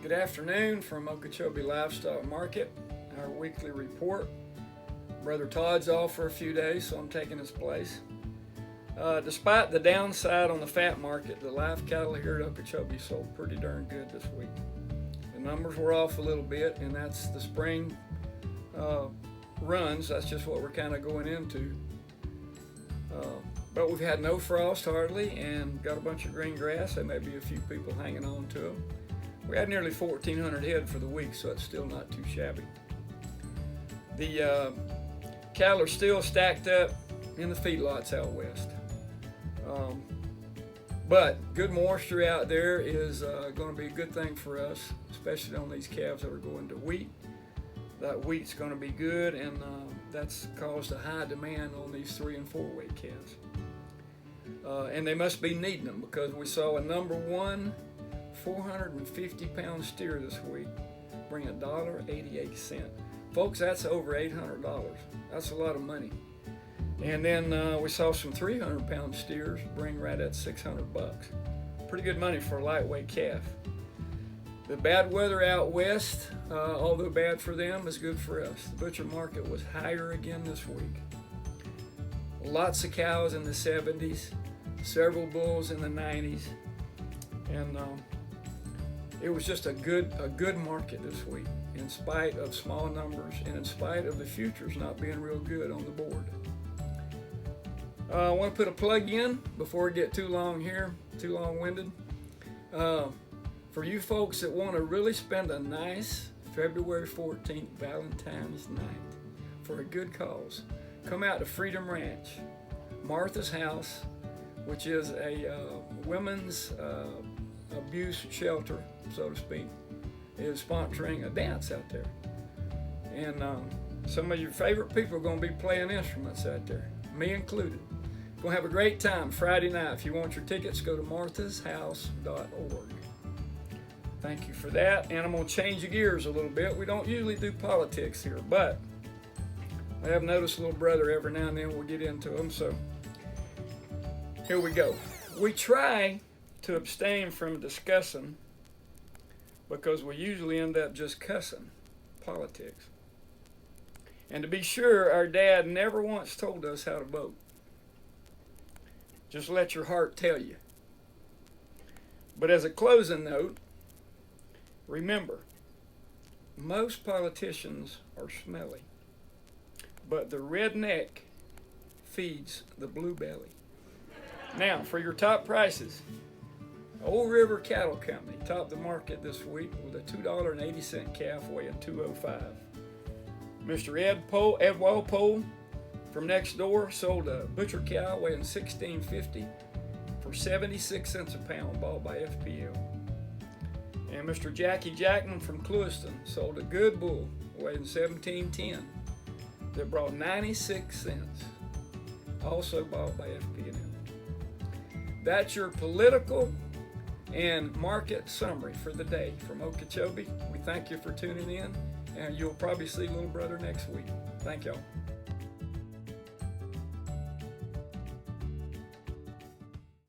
Good afternoon from Okeechobee Livestock Market, our weekly report. Brother Todd's off for a few days, so I'm taking his place. Despite the downside on the fat market, the live cattle here at Okeechobee sold pretty darn good this week. The numbers were off a little bit, and that's the spring runs. That's just what we're kind of going into. But we've had no frost hardly, and got a bunch of green grass. There may be a few people hanging on to them. We had nearly 1,400 head for the week, so it's still not too shabby. The cattle are still stacked up in the feedlots out west. But good moisture out there is going to be a good thing for us, especially on these calves that are going to wheat. That wheat's going to be good, and that's caused a high demand on these 3 and 4 weight calves. And they must be needing them, because we saw a number one 450-pound steer this week bring $1.88. Folks, that's over $800. That's a lot of money. And then we saw some 300-pound steers bring right at $600. Pretty good money for a lightweight calf. The bad weather out west, although bad for them, is good for us. The butcher market was higher again this week. Lots of cows in the 70s, several bulls in the 90s, and it was just a good market this week, in spite of small numbers and in spite of the futures not being real good on the board. I want to put a plug in before we get too long-winded. For you folks that want to really spend a nice February 14th Valentine's night for a good cause, come out to Freedom Ranch, Martha's House, which is a women's abuse shelter, so to speak, is sponsoring a dance out there. And some of your favorite people are going to be playing instruments out there, me included. Going to have a great time Friday night. If you want your tickets, go to marthashouse.org. Thank you for that. And I'm going to change the gears a little bit. We don't usually do politics here, but I have noticed little brother every now and then we'll get into them, so here we go. We try to abstain from discussing, because we usually end up just cussing politics. And to be sure, our dad never once told us how to vote. Just let your heart tell you. But as a closing note, remember, most politicians are smelly, but the redneck feeds the blue belly. Now, for your top prices, Old River Cattle Company topped the market this week with a $2.80 calf weighing 205. Mr. Ed Walpole from next door sold a butcher cow weighing $16.50 for 76 cents a pound, bought by FPL. And Mr. Jackie Jackman from Clewiston sold a good bull weighing $17.10 that brought 96 cents, also bought by FPL. That's your political and market summary for the day from Okeechobee. We thank you for tuning in, and you'll probably see little brother next week. Thank y'all.